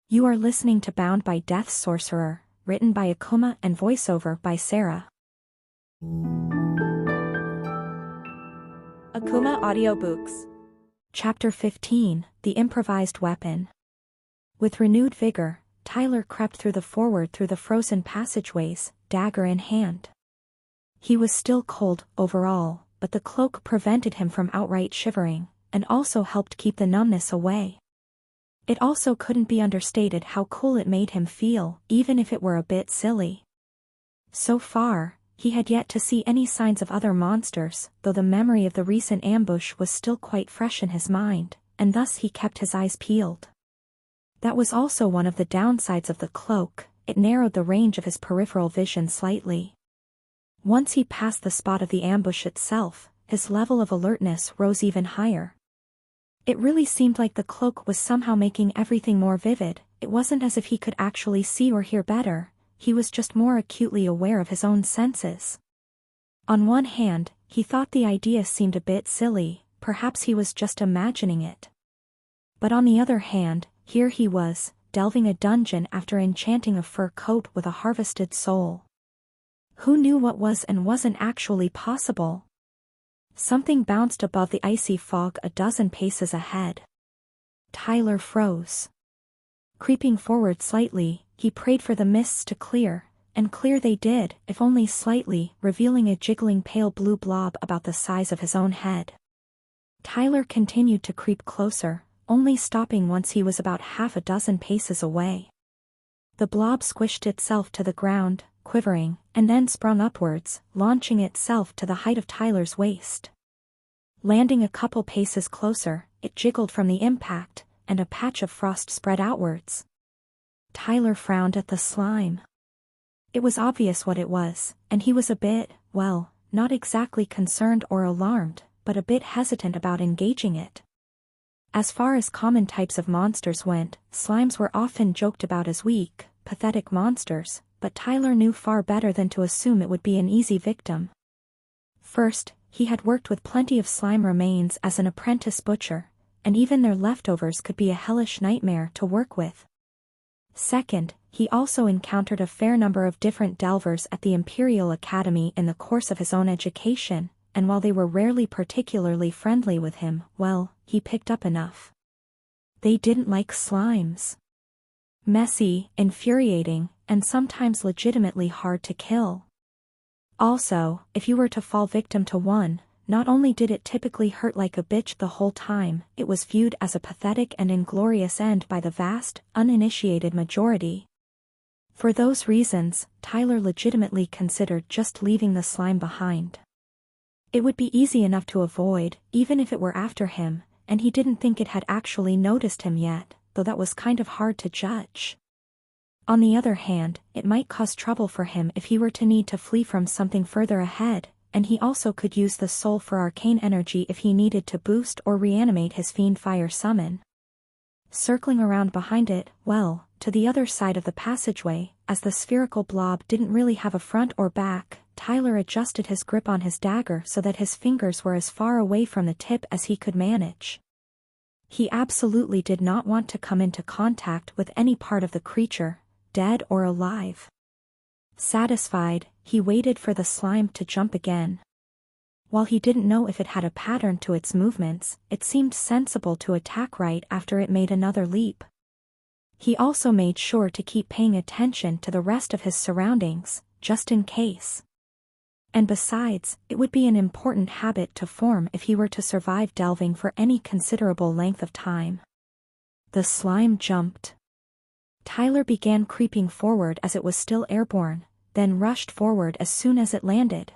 You are listening to Bound by Death's Sorcerer, written by Akumah and voiceover by Sara. Akumah Audiobooks. Chapter 15, The Improvised Weapon. With renewed vigor, Tyler crept through the frozen passageways, dagger in hand. He was still cold, overall, but the cloak prevented him from outright shivering, and also helped keep the numbness away. It also couldn't be understated how cool it made him feel, even if it were a bit silly. So far, he had yet to see any signs of other monsters, though the memory of the recent ambush was still quite fresh in his mind, and thus he kept his eyes peeled. That was also one of the downsides of the cloak, it narrowed the range of his peripheral vision slightly. Once he passed the spot of the ambush itself, his level of alertness rose even higher. It really seemed like the cloak was somehow making everything more vivid. It wasn't as if he could actually see or hear better, he was just more acutely aware of his own senses. On one hand, he thought the idea seemed a bit silly, perhaps he was just imagining it. But on the other hand, here he was, delving a dungeon after enchanting a fur coat with a harvested soul. Who knew what was and wasn't actually possible? Something bounced above the icy fog a dozen paces ahead. Tyler froze. Creeping forward slightly, he prayed for the mists to clear, and clear they did, if only slightly, revealing a jiggling pale blue blob about the size of his own head. Tyler continued to creep closer, only stopping once he was about half a dozen paces away. The blob squished itself to the ground, quivering, and then sprung upwards, launching itself to the height of Tyler's waist. Landing a couple paces closer, it jiggled from the impact, and a patch of frost spread outwards. Tyler frowned at the slime. It was obvious what it was, and he was a bit, well, not exactly concerned or alarmed, but a bit hesitant about engaging it. As far as common types of monsters went, slimes were often joked about as weak, pathetic monsters, but Tyler knew far better than to assume it would be an easy victim. First, he had worked with plenty of slime remains as an apprentice butcher, and even their leftovers could be a hellish nightmare to work with. Second, he also encountered a fair number of different delvers at the Imperial Academy in the course of his own education, and while they were rarely particularly friendly with him, well, he picked up enough. They didn't like slimes. Messy, infuriating, and sometimes legitimately hard to kill. Also, if you were to fall victim to one, not only did it typically hurt like a bitch the whole time, it was viewed as a pathetic and inglorious end by the vast, uninitiated majority. For those reasons, Tyler legitimately considered just leaving the slime behind. It would be easy enough to avoid, even if it were after him, and he didn't think it had actually noticed him yet, though that was kind of hard to judge. On the other hand, it might cause trouble for him if he were to need to flee from something further ahead, and he also could use the soul for arcane energy if he needed to boost or reanimate his fiend fire summon. Circling around behind it, well, to the other side of the passageway, as the spherical blob didn't really have a front or back, Tyler adjusted his grip on his dagger so that his fingers were as far away from the tip as he could manage. He absolutely did not want to come into contact with any part of the creature, dead or alive. Satisfied, he waited for the slime to jump again. While he didn't know if it had a pattern to its movements, it seemed sensible to attack right after it made another leap. He also made sure to keep paying attention to the rest of his surroundings, just in case. And besides, it would be an important habit to form if he were to survive delving for any considerable length of time. The slime jumped. Tyler began creeping forward as it was still airborne, then rushed forward as soon as it landed.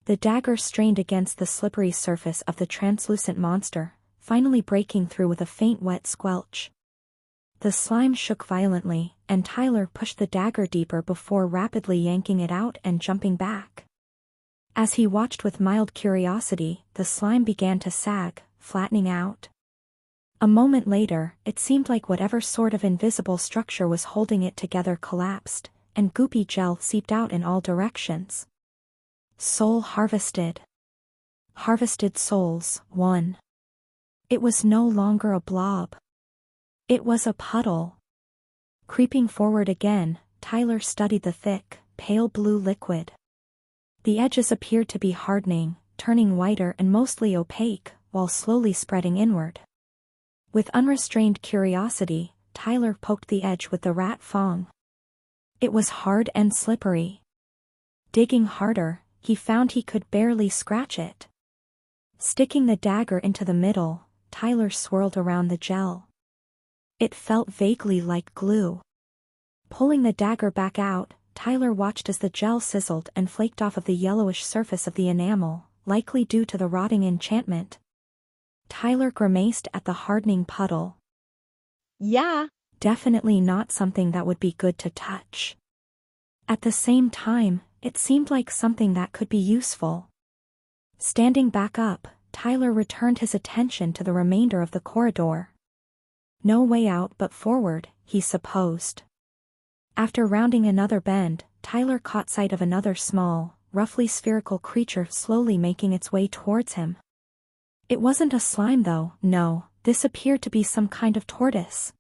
The dagger strained against the slippery surface of the translucent monster, finally breaking through with a faint wet squelch. The slime shook violently, and Tyler pushed the dagger deeper before rapidly yanking it out and jumping back. As he watched with mild curiosity, the slime began to sag, flattening out. A moment later, it seemed like whatever sort of invisible structure was holding it together collapsed, and goopy gel seeped out in all directions. Soul harvested. Harvested souls, 1. It was no longer a blob. It was a puddle. Creeping forward again, Tyler studied the thick, pale blue liquid. The edges appeared to be hardening, turning whiter and mostly opaque, while slowly spreading inward. With unrestrained curiosity, Tyler poked the edge with the rat fong. It was hard and slippery. Digging harder, he found he could barely scratch it. Sticking the dagger into the middle, Tyler swirled around the gel. It felt vaguely like glue. Pulling the dagger back out, Tyler watched as the gel sizzled and flaked off of the yellowish surface of the enamel, likely due to the rotting enchantment. Tyler grimaced at the hardening puddle. Yeah, definitely not something that would be good to touch. At the same time, it seemed like something that could be useful. Standing back up, Tyler returned his attention to the remainder of the corridor. No way out but forward, he supposed. After rounding another bend, Tyler caught sight of another small, roughly spherical creature slowly making its way towards him. It wasn't a slime though, no, this appeared to be some kind of tortoise.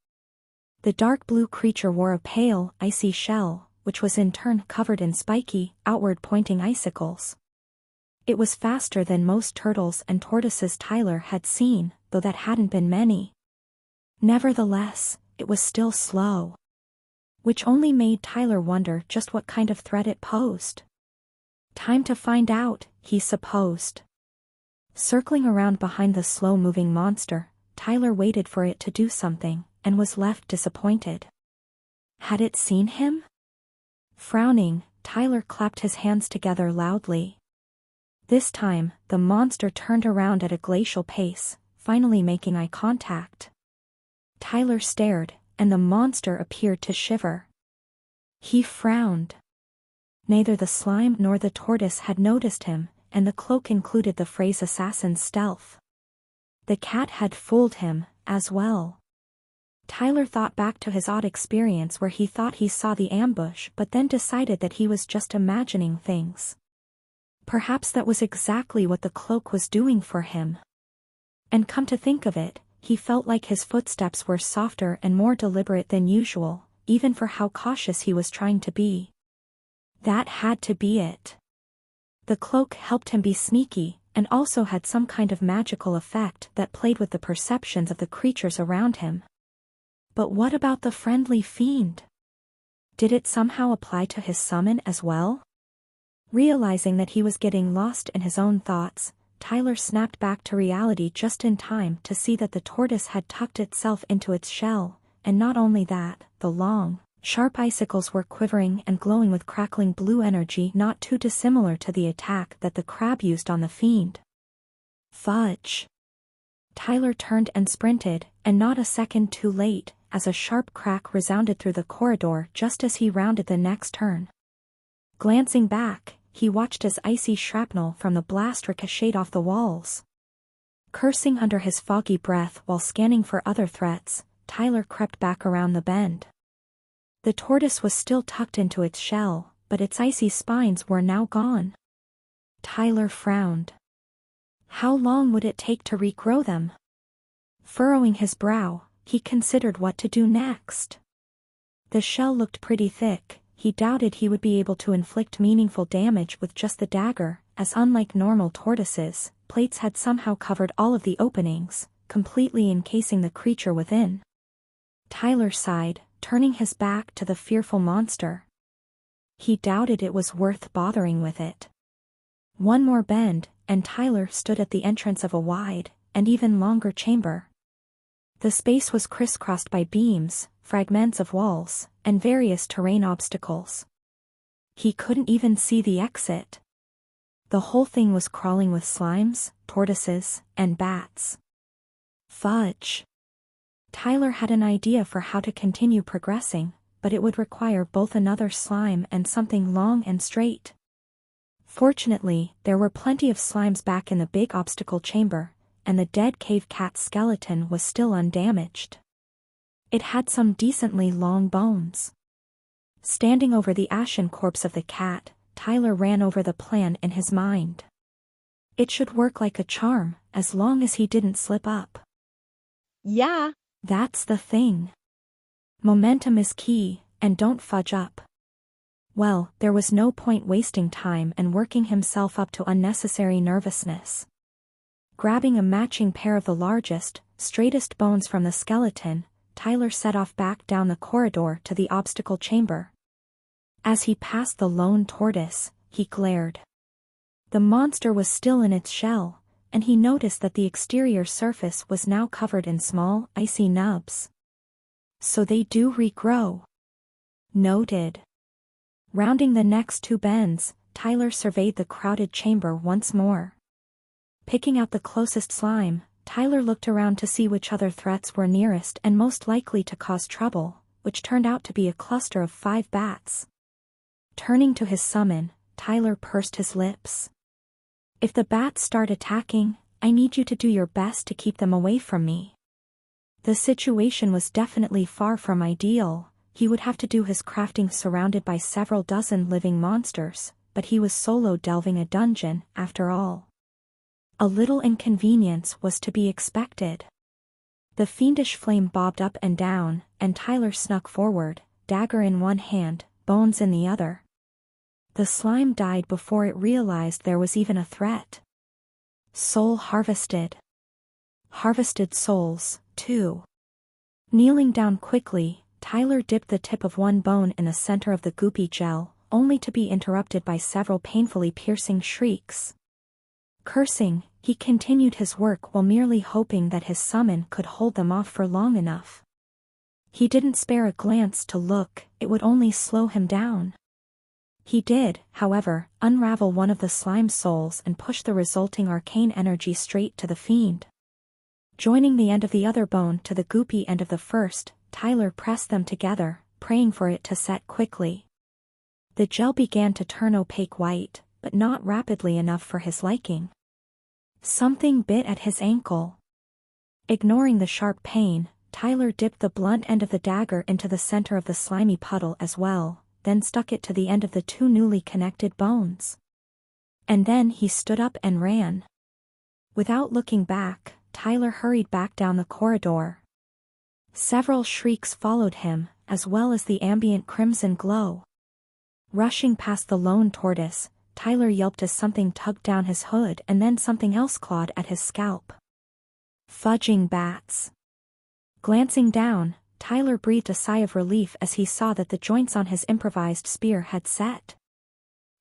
The dark blue creature wore a pale, icy shell, which was in turn covered in spiky, outward-pointing icicles. It was faster than most turtles and tortoises Tyler had seen, though that hadn't been many. Nevertheless, it was still slow. Which only made Tyler wonder just what kind of threat it posed. Time to find out, he supposed. Circling around behind the slow-moving monster, Tyler waited for it to do something, and was left disappointed. Had it seen him? Frowning, Tyler clapped his hands together loudly. This time, the monster turned around at a glacial pace, finally making eye contact. Tyler stared, and the monster appeared to shiver. He frowned. Neither the slime nor the tortoise had noticed him, and the cloak included the phrase assassin's stealth. The cat had fooled him, as well. Tyler thought back to his odd experience where he thought he saw the ambush but then decided that he was just imagining things. Perhaps that was exactly what the cloak was doing for him. And come to think of it, he felt like his footsteps were softer and more deliberate than usual, even for how cautious he was trying to be. That had to be it. The cloak helped him be sneaky, and also had some kind of magical effect that played with the perceptions of the creatures around him. But what about the friendly fiend? Did it somehow apply to his summon as well? Realizing that he was getting lost in his own thoughts, Tyler snapped back to reality just in time to see that the tortoise had tucked itself into its shell, and not only that, the long, sharp icicles were quivering and glowing with crackling blue energy not too dissimilar to the attack that the crab used on the fiend. Fudge! Tyler turned and sprinted, and not a second too late, as a sharp crack resounded through the corridor just as he rounded the next turn. Glancing back, he watched as icy shrapnel from the blast ricocheted off the walls. Cursing under his foggy breath while scanning for other threats, Tyler crept back around the bend. The tortoise was still tucked into its shell, but its icy spines were now gone. Tyler frowned. How long would it take to regrow them? Furrowing his brow, he considered what to do next. The shell looked pretty thick. He doubted he would be able to inflict meaningful damage with just the dagger, as unlike normal tortoises, plates had somehow covered all of the openings, completely encasing the creature within. Tyler sighed, turning his back to the fearful monster. He doubted it was worth bothering with it. One more bend, and Tyler stood at the entrance of a wide, and even longer chamber. The space was crisscrossed by beams, fragments of walls, and various terrain obstacles. He couldn't even see the exit. The whole thing was crawling with slimes, tortoises, and bats. Fudge! Tyler had an idea for how to continue progressing, but it would require both another slime and something long and straight. Fortunately, there were plenty of slimes back in the big obstacle chamber, and the dead cave cat's skeleton was still undamaged. It had some decently long bones. Standing over the ashen corpse of the cat, Tyler ran over the plan in his mind. It should work like a charm, as long as he didn't slip up. Yeah, That's the thing. Momentum is key, and don't fudge up. Well, there was no point wasting time and working himself up to unnecessary nervousness. Grabbing a matching pair of the largest, straightest bones from the skeleton, Tyler set off back down the corridor to the obstacle chamber. As he passed the lone tortoise, he glared. The monster was still in its shell, and he noticed that the exterior surface was now covered in small, icy nubs. So they do regrow. Noted. Rounding the next two bends, Tyler surveyed the crowded chamber once more. Picking out the closest slime, Tyler looked around to see which other threats were nearest and most likely to cause trouble, which turned out to be a cluster of 5 bats. Turning to his summon, Tyler pursed his lips. If the bats start attacking, I need you to do your best to keep them away from me. The situation was definitely far from ideal. He would have to do his crafting surrounded by several dozen living monsters, but he was solo delving a dungeon, after all. A little inconvenience was to be expected. The fiendish flame bobbed up and down, and Tyler snuck forward, dagger in one hand, bones in the other. The slime died before it realized there was even a threat. Soul harvested. Harvested souls, too. Kneeling down quickly, Tyler dipped the tip of one bone in the center of the goopy gel, only to be interrupted by several painfully piercing shrieks. Cursing, he continued his work while merely hoping that his summon could hold them off for long enough. He didn't spare a glance to look, it would only slow him down. He did, however, unravel one of the slime souls and push the resulting arcane energy straight to the fiend. Joining the end of the other bone to the goopy end of the first, Tyler pressed them together, praying for it to set quickly. The gel began to turn opaque white, but not rapidly enough for his liking. Something bit at his ankle. Ignoring the sharp pain, Tyler dipped the blunt end of the dagger into the center of the slimy puddle as well, then stuck it to the end of the 2 newly connected bones. And then he stood up and ran. Without looking back, Tyler hurried back down the corridor. Several shrieks followed him, as well as the ambient crimson glow. Rushing past the lone tortoise, Tyler yelped as something tugged down his hood and then something else clawed at his scalp. Fudging bats. Glancing down, Tyler breathed a sigh of relief as he saw that the joints on his improvised spear had set.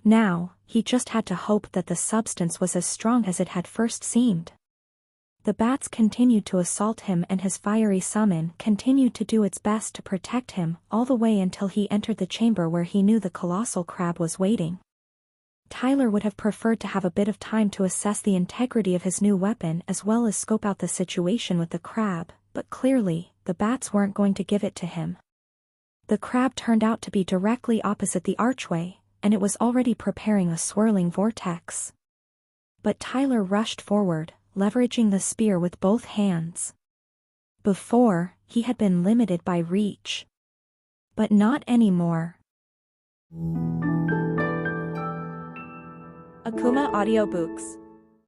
Now, he just had to hope that the substance was as strong as it had first seemed. The bats continued to assault him and his fiery summon continued to do its best to protect him all the way until he entered the chamber where he knew the colossal crab was waiting. Tyler would have preferred to have a bit of time to assess the integrity of his new weapon as well as scope out the situation with the crab, but clearly, the bats weren't going to give it to him. The crab turned out to be directly opposite the archway, and it was already preparing a swirling vortex. But Tyler rushed forward, leveraging the spear with both hands. Before, he had been limited by reach. But not anymore. Akumah Audiobooks.